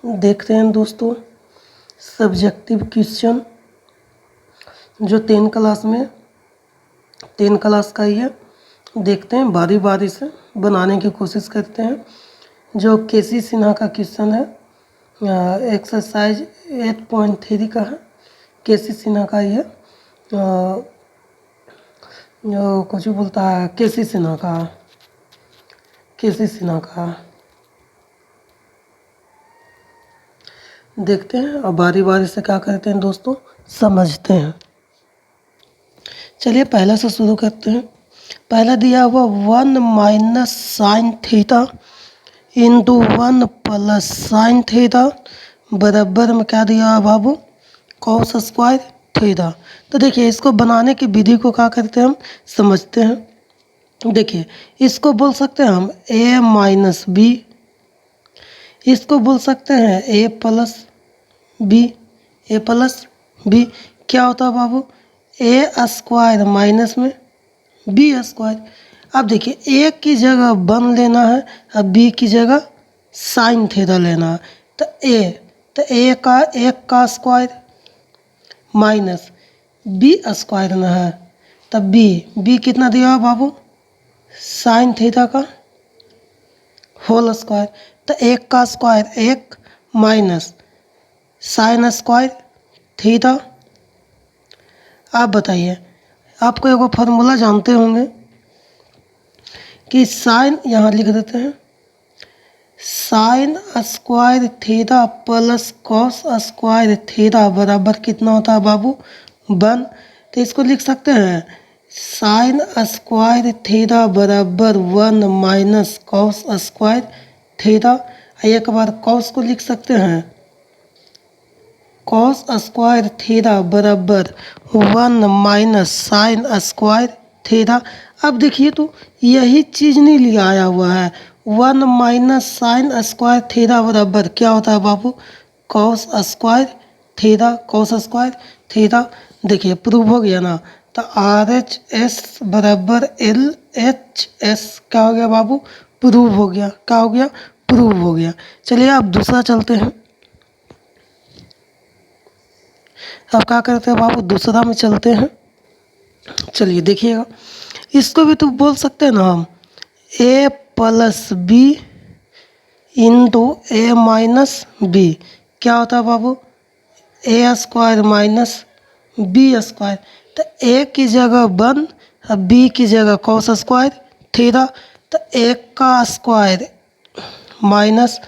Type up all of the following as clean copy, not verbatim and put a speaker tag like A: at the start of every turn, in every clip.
A: देखते हैं दोस्तों सब्जेक्टिव क्वेश्चन जो 10 क्लास का ही है। देखते हैं बारी बारी से बनाने की कोशिश करते हैं। जो केसी सिन्हा का क्वेश्चन है एक्सरसाइज 8.3 का है, केसी सिन्हा का ही है। जो कुछ बोलता है केसी सिन्हा का देखते हैं और बारी बारी से क्या करते हैं दोस्तों समझते हैं। चलिए पहले से शुरू करते हैं। पहला दिया हुआ 1 minus sine theta into 1 plus sine theta बराबर में क्या दिया हुआ बाबू कॉस स्क्वायर थीटा। तो देखिए इसको बनाने की विधि को क्या करते हैं हम समझते हैं। देखिए इसको बोल सकते हैं हम a माइनस बी, इसको बोल सकते हैं a प्लस बी। क्या होता है बाबू a स्क्वायर माइनस में बी स्क्वायर। अब देखिए a की जगह 1 लेना है और b की जगह साइन थीटा लेना है। तो a का 1 का स्क्वायर माइनस बी स्क्वायर ना है। तब b कितना दिया है बाबू साइन थीटा का होल स्क्वायर। तो 1 का square 1 minus sign square theta. आप बताइए, आपको एगो फार्मूला जानते होंगे कि साइन यहाँ लिख देते हैं sign square theta plus cos square theta बराबर कितना होता है बाबू 1। तो इसको लिख सकते हैं साइन स्क्वायर थीटा बराबर 1 माइनस कॉस स्क्वायर थीटा। एक बार कॉस को लिख सकते हैं कॉस स्क्वायर थीटा बराबर 1 माइनस साइन स्क्वायर थीटा। अब देखिए तो यही चीज़ नहीं लिया आया हुआ है। 1 माइनस साइन स्क्वायर थीटा बराबर क्या होता है बाबू कॉस स्क्वायर थीटा। देखिए प्रूव हो गया ना। तो RHS बराबर LHS क्या हो गया बाबू प्रूव हो गया। क्या हो गया प्रूव हो गया। चलिए अब दूसरा चलते हैं। अब क्या करते हैं बाबू दूसरा में चलते हैं। चलिए देखिएगा इसको भी तो बोल सकते हैं ना हम a plus B into A minus B. क्या होता है बाबू a square minus B square. तो a की जगह 1 और b की जगह कॉस स्क्वायर थीटा। तो 1 का स्क्वायर माइनस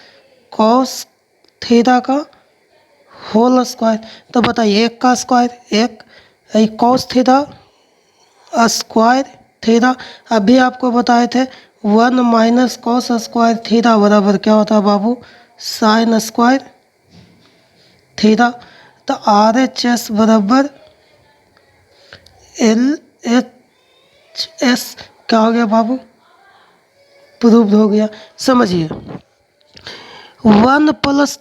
A: कॉस थीटा का होल स्क्वायर। तो बताइए 1 का square 1 cos theta square theta. अभी आपको बताए थे 1 माइनस कॉस स्क्वायर थीटा बराबर क्या होता है बाबू साइन स्क्वायर थीटा। तो RHS बराबर LHS क्या हो गया बाबू प्रूव्ड हो गया। समझिए 1 plus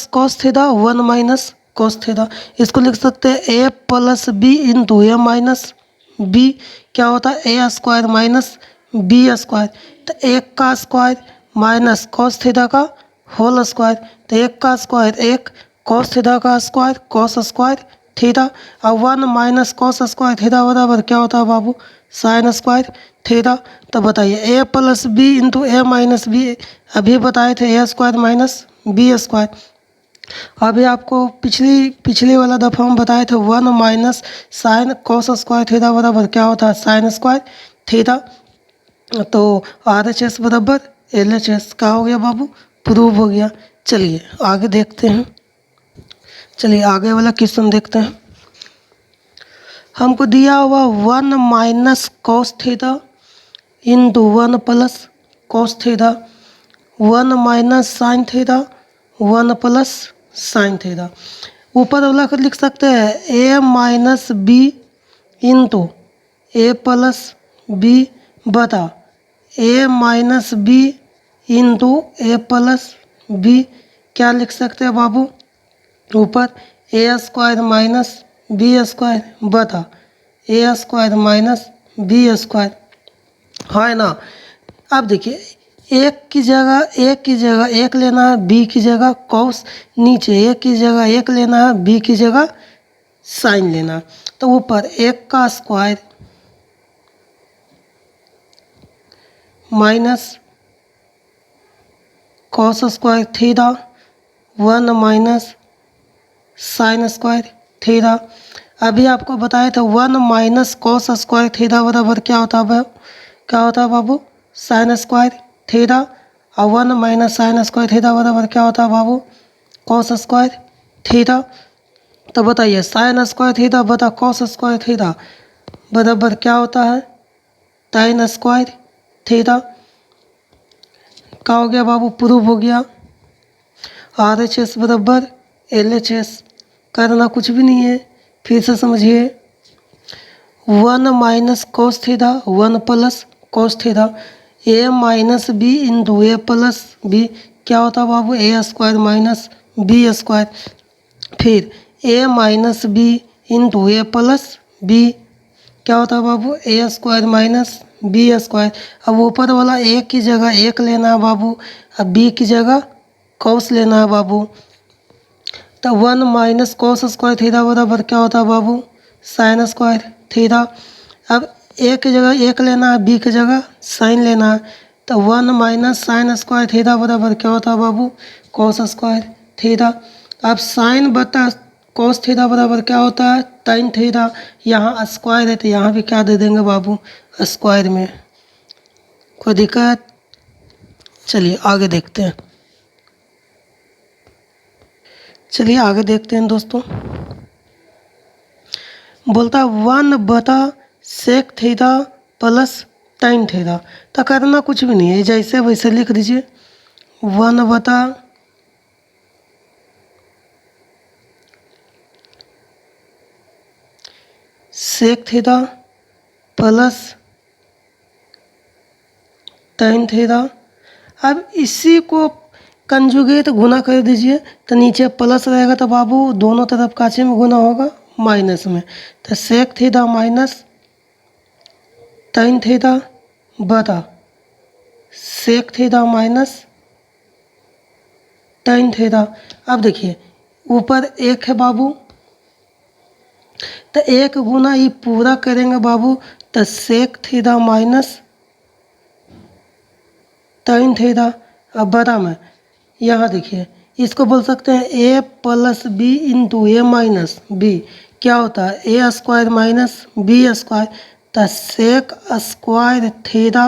A: cos theta 1 minus cos theta. इसको लिख सकते हैं a plus B into A minus B. क्या होता है a square minus B square. तो 1 का स्क्वायर माइनस कॉस थीटा का होल स्क्वायर। तो 1 का स्क्वायर 1 कॉस थीटा का स्क्वायर कॉस स्क्वायर थीटा। और 1 माइनस कॉस स्क्वायर थीटा बराबर क्या होता है बाबू साइन स्क्वायर थीटा। तो बताइए a plus B into A minus B. अभी बताए थे a square minus B square. अभी आपको पिछली वाला दफ़ा हम बताए थे 1 minus sine cos square theta बराबर क्या होता है साइन स्क्वायर थीटा। तो RHS बराबर LHS का हो गया बाबू प्रूव हो गया। चलिए आगे देखते हैं। चलिए आगे वाला क्वेश्चन देखते हैं। हमको दिया हुआ 1 minus cos theta into 1 plus cos theta 1 minus sine theta 1 plus sine theta. ऊपर वाला को लिख सकते हैं a minus B into A plus B बता a minus B into A plus B. क्या लिख सकते हैं बाबू ऊपर a square minus B square बता a square minus B square है ना। अब देखिए ए की जगह 1 लेना है, बी की जगह कॉस, नीचे ए की जगह 1 लेना है, बी की जगह साइन लेना है। तो ऊपर 1 का square minus cos square theta 1 minus sign square theta. अभी आपको बताया था 1 माइनस कॉस स्क्वायर थीटा बराबर क्या होता है? क्या होता है बाबू? Sign square theta. और 1 माइनस साइन स्क्वायर थीटा बराबर क्या होता है बाबू? Cos square theta. तो बताइए साइन स्क्वायर थीटा बता कॉस स्क्वायर थीटा बराबर क्या होता है? tan square theta. क्या हो गया बाबू? प्रूव हो गया। RHS बराबर LHS। करना कुछ भी नहीं है, फिर से समझिए। 1 minus cos theta 1 plus cos theta, A minus B into A plus B क्या होता बाबू? A square minus B square. फिर A minus B into A plus B क्या होता है बाबू? A square minus B square. अब ऊपर वाला ए की जगह 1 लेना है बाबू, अब बी की जगह कॉस लेना है बाबू। तो 1 माइनस कॉस स्क्वायर थीटा बराबर क्या होता है बाबू? Sign square theta. अब ए की जगह 1 लेना है, बी की जगह साइन लेना है। तो 1 माइनस साइन स्क्वायर थीटा बराबर क्या होता है बाबू? Cos square theta. अब साइन बटा कॉस थीटा बराबर क्या होता है? टाइन थीटा। यहाँ स्क्वायर है तो यहाँ भी क्या दे देंगे बाबू? स्क्वायर में। कोई दिक्कत? चलिए आगे देखते हैं। चलिए आगे देखते हैं दोस्तों। बोलता है 1 बटा sec theta plus tan theta. तो करना कुछ भी नहीं है, जैसे वैसे लिख दीजिए। 1 बटा sec theta plus tan theta. अब इसी को कंजुगेट गुना कर दीजिए, तो नीचे प्लस रहेगा तो बाबू दोनों तरफ काचे में गुना होगा? माइनस में। तो sec theta minus tan theta बटा sec theta minus tan theta. अब देखिए ऊपर 1 है बाबू, तो 1 गुना ये पूरा करेंगे बाबू, तो sec theta minus tan theta. अब बटा में यहाँ देखिए इसको बोल सकते हैं A plus B into A minus B क्या होता है? A square minus B square. तो sec square theta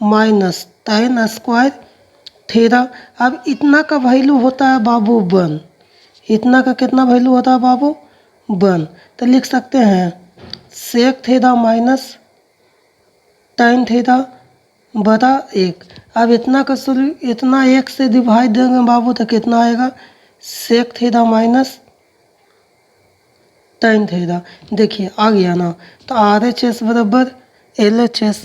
A: minus tan square theta. अब इतना का वैल्यू होता है बाबू 1। इतना का कितना वैल्यू होता है बाबू? 1। तो लिख सकते हैं sec theta minus tan theta बटा 1। अब इतना का इतना 1 से डिवाइड देंगे बाबू तो कितना आएगा? Sec theta minus tan theta. देखिए आ गया ना। तो RHS बराबर LHS।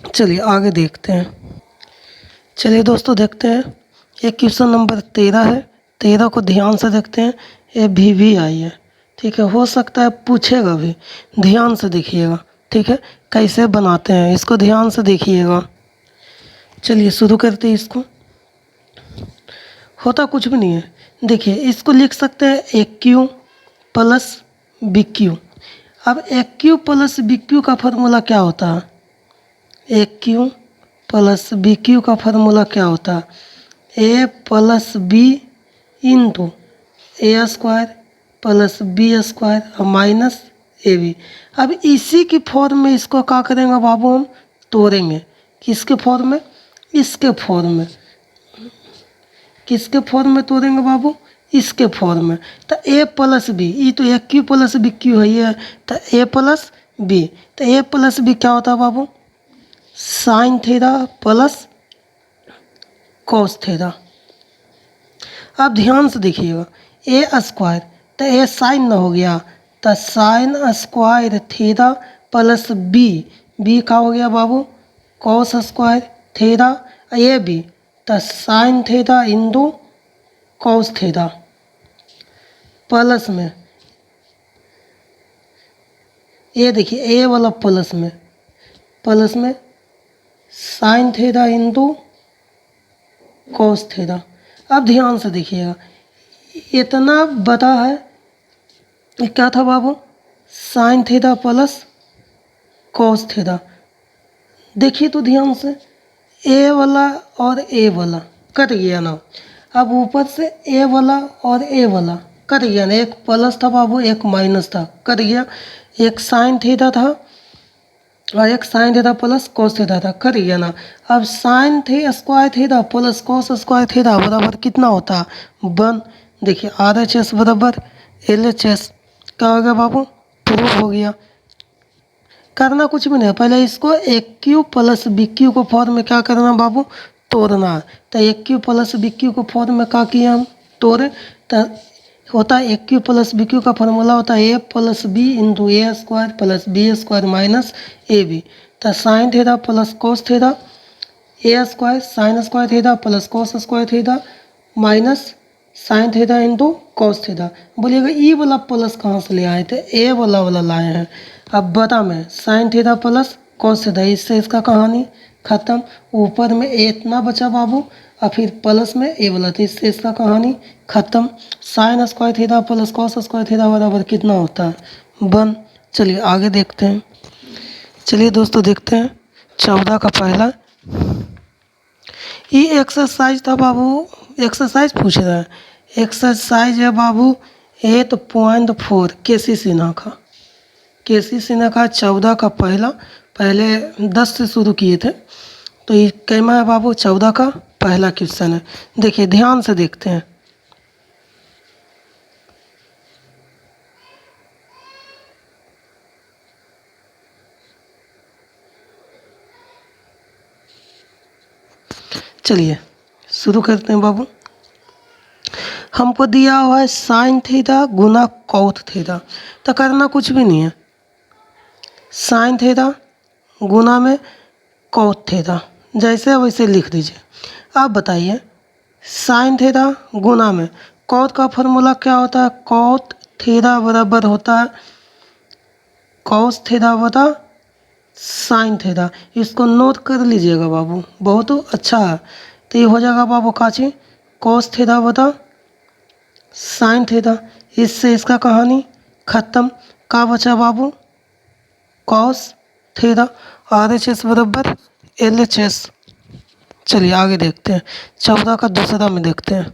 A: चलिए आगे देखते हैं। चलिए दोस्तों देखते हैं। ये क्वेश्चन नंबर 13 है। 13 को ध्यान से देखते हैं। ये भी आई है, ठीक है, हो सकता है पूछेगा भी। ध्यान से देखिएगा, ठीक है, कैसे बनाते हैं इसको ध्यान से देखिएगा। चलिए शुरू करते हैं इसको। होता कुछ भी नहीं है। देखिए इसको लिख सकते हैं एक क्यू प्लस बी क्यू। अब एक क्यू प्लस बी क्यू का फार्मूला क्या होता है? एक क्यू प्लस बी क्यू का फार्मूला क्या होता है? A plus B into A square plus B square और माइनस ए बी। अब इसी की फॉर्म में इसको क्या करेंगे बाबू? हम तोड़ेंगे। किसके फॉर्म में? इसके फॉर्म में। किसके फॉर्म में तोड़ेंगे बाबू? इसके फॉर्म में। तो ए प्लस बी, ये तो ए क्यू प्लस बी क्यू है ये, तो ए प्लस बी। तो ए प्लस बी क्या होता है बाबू? Sine theta plus cos theta. अब ध्यान से देखिएगा ए स्क्वायर, तो ए साइन ना हो गया, तो sine square theta plus B, B का हो गया बाबू? Cos square theta. A B तो sine theta into cos theta plus में ये देखिए ए वाला प्लस में sine theta into cos theta. अब ध्यान से देखिएगा, इतना बता है, ये क्या था बाबू, sine theta plus cos theta. देखिए तो ध्यान से, ए वाला और ए वाला कट गया ना। अब ऊपर से ए वाला और ए वाला कट गया ना, एक प्लस था बाबू, एक माइनस था, कट गया। एक साइन थीटा था और एक sign theta plus cos theta था, कट गया ना। अब साइन थे square theta plus cos square theta बराबर कितना होता है, 1। देखिए RHS बराबर LHS, क्या हो गया बाबू, प्रूफ हो गया। करना कुछ भी नहीं है, पहले इसको एक क्यू प्लस बी क्यू को फॉर्म में क्या करना बाबू, तोड़ना है। तो एक क्यू प्लस बी क्यू को फॉर्म में क्या किया हम, तोड़े। तो होता है एक क्यू प्लस बी क्यू का फॉर्मूला होता है A plus B into A square plus B square minus A B. तो sine theta plus cos theta, A square sine square theta plus cos square theta minus sine theta into cos theta. बोलिएगा ई वाला plus कहाँ से ले आए थे, ए वाला लाए हैं। अब बता मैं sign theta plus cos theta, इससे इसका कहानी खत्म। ऊपर में ए इतना बचा बाबू और फिर प्लस में ए वाला, तो इससे इसका कहानी खत्म। Sign square theta plus cos square theta बराबर कितना होता है, 1। चलिए आगे देखते हैं। चलिए दोस्तों देखते हैं 14 का पहला। ये एक्सरसाइज था बाबू, एक्सरसाइज पूछ रहा है। एक्सरसाइज है बाबू 8.4 केसी सिन्हा का, केसी सिन्हा का 14 का पहला। पहले 10 से शुरू किए थे, तो ये कैमा है बाबू, 14 का पहला क्वेश्चन है। देखिए ध्यान से देखते हैं। चलिए शुरू करते हैं बाबू। हमको दिया हुआ है साइन थीटा गुना कॉट थीटा, तो करना कुछ भी नहीं है, साइन थीटा गुना में कॉट थीटा, जैसे वैसे लिख दीजिए। आप बताइए साइन थीटा गुना में कॉट का फॉर्मूला क्या होता है, कॉट थीटा बराबर होता है कॉस थीटा बटा साइन थीटा। इसको नोट कर लीजिएगा बाबू, बहुत अच्छा है। तो ये हो जाएगा बाबू काची, कॉस थीटा बटा साइन थीटा। इससे इसका कहानी खत्म। का बचा बाबू, कॉस थीटा। RHS बराबर LHS। चलिए आगे देखते हैं, 14 का दूसरा में देखते हैं।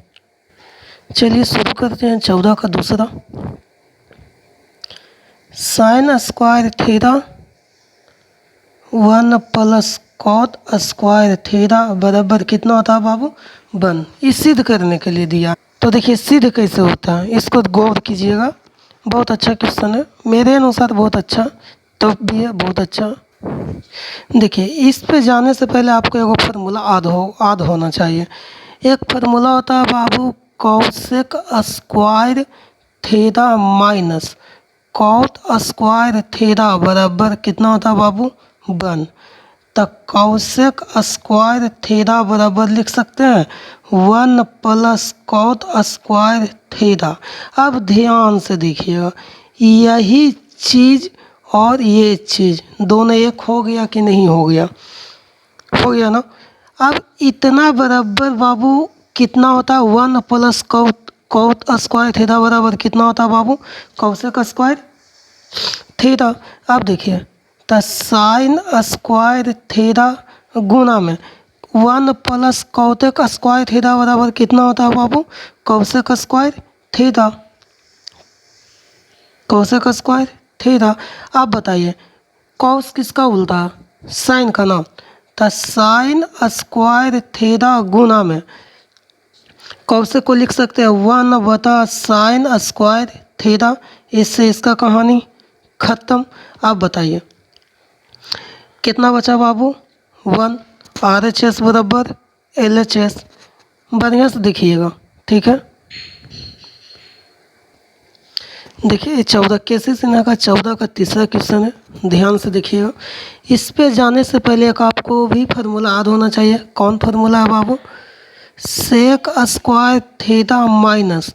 A: चलिए शुरू करते हैं 14 का दूसरा। Sine square theta 1 plus cot square theta बराबर कितना होता है बाबू, 1। ये सिद्ध करने के लिए दिया। तो देखिए सिद्ध कैसे होता है, इसको गौर कीजिएगा। बहुत अच्छा क्वेश्चन है, मेरे अनुसार बहुत अच्छा, तो भी है बहुत अच्छा। देखिए इस पे जाने से पहले आपको एक फार्मूला याद होना चाहिए। एक फार्मूला होता है बाबू cosec square theta minus cot square theta बराबर कितना होता है बाबू, 1। तो कॉसेक स्क्वायर थीटा बराबर लिख सकते हैं 1 प्लस कॉट स्क्वायर थीटा। अब ध्यान से देखिएगा, यही चीज़ और ये चीज़ दोनों एक हो गया कि नहीं हो गया, हो गया ना। अब इतना बराबर बाबू कितना होता है, 1 प्लस कॉट स्क्वायर थीटा बराबर कितना होता है बाबू, कॉसेक स्क्वायर थीटा। अब देखिए तो साइन स्क्वायर थीटा गुना में 1 प्लस कॉटेक स्क्वायर थीटा बराबर कितना होता है बाबू, cosec square theta, cosec square theta. आप बताइए कॉस किसका उल्टा है, साइन का नाम। तो साइन स्क्वायर थीटा गुना में कॉसेक को लिख सकते हैं 1 बटा साइन स्क्वायर थीटा। इससे इसका कहानी खत्म। आप बताइए कितना बचा बाबू, 1। RHS बराबर LHS। बढ़िया से देखिएगा, ठीक है। देखिए 14 केसी सिन्हा का 14 का तीसरा क्वेश्चन है, ध्यान से देखिएगा। इस पे जाने से पहले एक आपको भी फार्मूला याद होना चाहिए। कौन फार्मूला है बाबू, sec square theta minus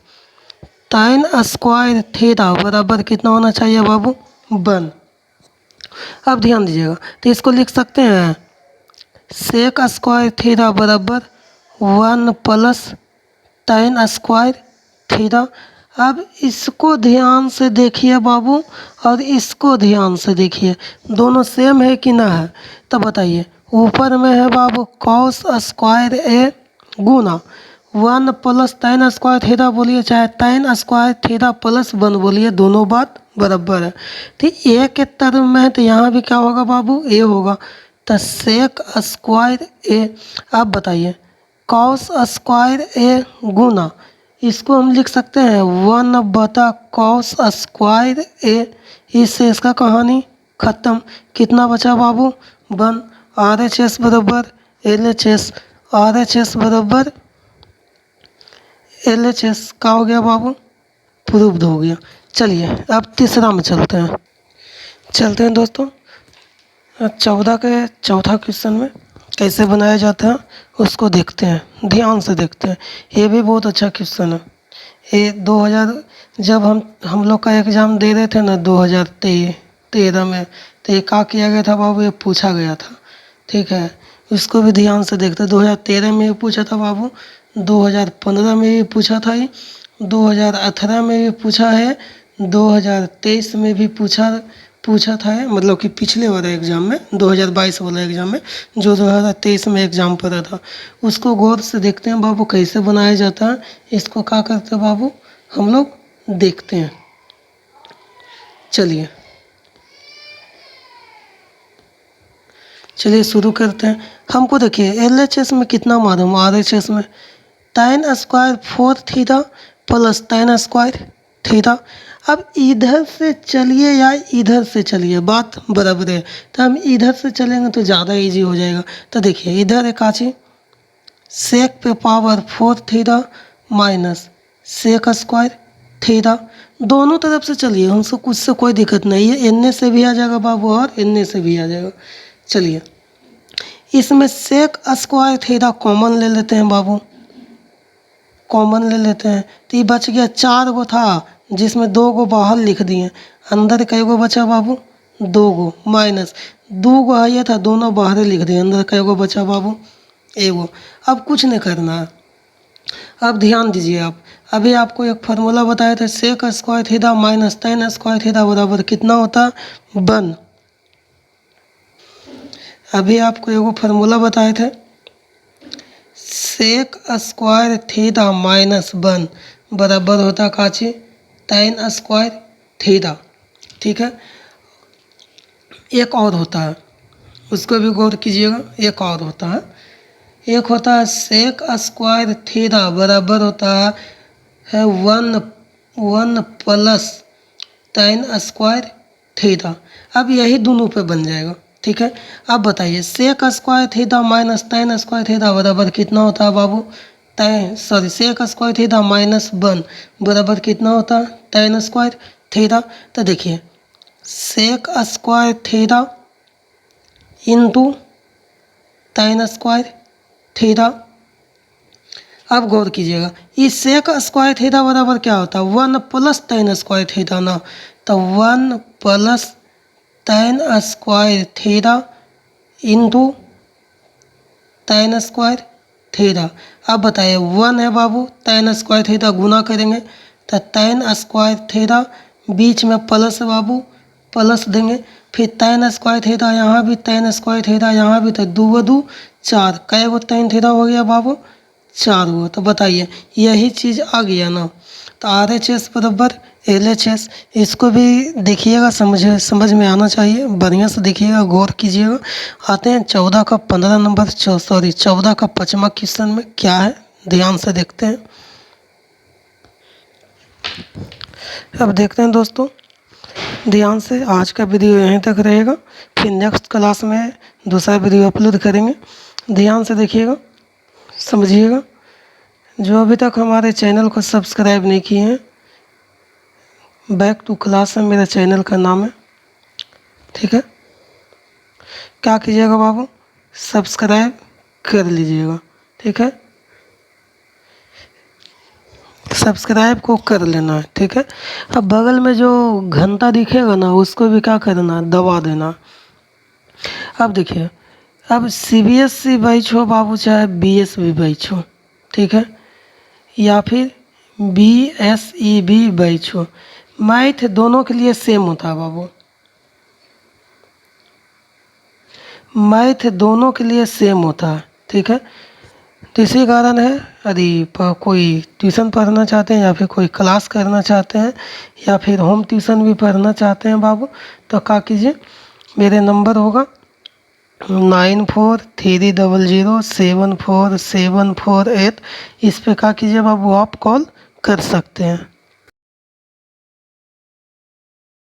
A: tan square theta बराबर कितना होना चाहिए बाबू, 1। अब ध्यान दीजिएगा, तो इसको लिख सकते हैं सेक स्क्वायर थीटा बराबर 1 प्लस tan स्क्वायर थीटा। अब इसको ध्यान से देखिए बाबू और इसको ध्यान से देखिए, दोनों सेम है कि ना है। तब बताइए, ऊपर में है बाबू कॉस स्क्वायर ए गुना 1 प्लस tan स्क्वायर थीटा बोलिए चाहे tan स्क्वायर थीटा प्लस 1 बोलिए, दोनों बात बराबर है। तो ए के टर्म में है तो यहाँ भी क्या होगा बाबू, ए होगा। तो सेक स्क्वायर ए, आप बताइए कॉस स्क्वायर ए गुना, इसको हम लिख सकते हैं 1 बटा कॉस स्क्वायर ए। इससे इसका कहानी ख़त्म। कितना बचा बाबू, 1। आर एच एस बराबर L H S, R H S बराबर एल एच एस का हो गया बाबू, प्रूव्ड हो गया। चलिए अब तीसरा में चलते हैं दोस्तों। 14 के चौथा क्वेश्चन में कैसे बनाया जाता है उसको देखते हैं, ध्यान से देखते हैं। ये भी बहुत अच्छा क्वेश्चन है। ये 2000 जब हम लोग का एग्ज़ाम दे रहे थे ना 2013 में, तो ये क्या किया गया था बाबू, ये पूछा गया था। ठीक है, इसको भी ध्यान से देखते हैं। 2013 में भी पूछा था बाबू, 2015 में भी पूछा था, 2018 में भी पूछा है, 2023 में भी पूछा था, मतलब कि पिछले वाले एग्ज़ाम में 2022 वाला एग्ज़ाम में, जो 2023 में एग्ज़ाम पड़ा था, उसको गौर से देखते हैं बाबू कैसे बनाया जाता है। इसको क्या करते हैं बाबू, हम लोग देखते हैं। चलिए शुरू करते हैं। हमको देखिए LHS में कितना मालूम, RHS में tan square 4 theta plus tan square theta. अब इधर से चलिए या इधर से चलिए, बात बराबर है। तो हम इधर से चलेंगे तो ज़्यादा इजी हो जाएगा। तो देखिए इधर एक आची सेक पे power 4 theta minus sec square theta, दोनों तरफ से चलिए, हमसे कुछ से कोई दिक्कत नहीं है। इनने से भी आ जाएगा बाबू और इनने से भी आ जाएगा। चलिए इसमें सेक स्क्वायर थीटा कॉमन ले लेते हैं बाबू, कॉमन ले लेते हैं। तो ये बच गया 4 गो था, जिसमें 2 गो बाहर लिख दिए। अंदर कई गो बचा बाबू, 2 गो माइनस 2 गो है ये था, दोनों बाहर लिख दिए। अंदर कई गो बचा बाबू, 1 गो। अब कुछ नहीं करना है। अब ध्यान दीजिए आप, अभी आपको एक फार्मूला बताया था, sec square theta minus tan square theta बराबर कितना होता, 1। अभी आपको एगो फार्मूला बताए थे, सेक स्क्वायर थीटा माइनस 1 बराबर होता काची tan स्क्वायर थीटा। ठीक है, एक और होता है, उसको भी गौर कीजिएगा। एक और होता है, एक होता है सेक स्क्वायर थीटा बराबर होता है 1 प्लस tan स्क्वायर थीटा। अब यही दोनों पे बन जाएगा। ठीक है, अब बताइए sec square theta minus tan square theta बराबर कितना होता है बाबू, सेक स्क्वायर थीटा माइनस 1 बराबर कितना होता है tan स्क्वायर थीटा। तो देखिए sec square theta into tan square theta. अब गौर कीजिएगा, इस सेक स्क्वायर थीटा बराबर क्या होता है, 1 प्लस tan स्क्वायर थीटा ना। तो 1 plus tan square theta into tan square theta. अब बताइए 1 है बाबू, tan स्क्वायर थीटा गुना करेंगे तो tan स्क्वायर थीटा, बीच में प्लस है बाबू, प्लस देंगे। फिर tan स्क्वायर थीटा यहाँ भी, tan स्क्वायर थीटा यहाँ भी, तो 2 2 4, कै गो tan थीटा हो गया बाबू, 4 गो। तो बताइए यही चीज़ आ गया ना। तो RHS बराबर LHS, इसको भी देखिएगा, समझ में आना चाहिए, बढ़िया से देखिएगा, गौर कीजिएगा। आते हैं 14 का 15 नंबर, 14 का 5वां क्वेश्चन में क्या है, ध्यान से देखते हैं। अब देखते हैं दोस्तों ध्यान से। आज का वीडियो यहीं तक रहेगा, फिर नेक्स्ट क्लास में दूसरा वीडियो अपलोड करेंगे। ध्यान से देखिएगा, समझिएगा। जो अभी तक हमारे चैनल को सब्सक्राइब नहीं किए हैं, बैक टू क्लास है मेरा चैनल का नाम है। ठीक है, क्या कीजिएगा बाबू, सब्सक्राइब कर लीजिएगा। ठीक है, सब्सक्राइब को कर लेना है। ठीक है, अब बगल में जो घंटा दिखेगा ना, उसको भी क्या करना है, दबा देना। अब देखिए अब CBSE बैच हो बाबू चाहे BSB बैच हो, ठीक है, या फिर BSEB बैच हो, मैथ दोनों के लिए सेम होता है बाबू, मैथ दोनों के लिए सेम होता है, ठीक है। तो इसी कारण है यदि कोई ट्यूशन पढ़ना चाहते हैं या फिर कोई क्लास करना चाहते हैं या फिर होम ट्यूशन भी पढ़ना चाहते हैं बाबू, तो क्या कीजिए, मेरे नंबर होगा 9430074748, इस पे क्या कीजिए बाबू, आप कॉल कर सकते हैं।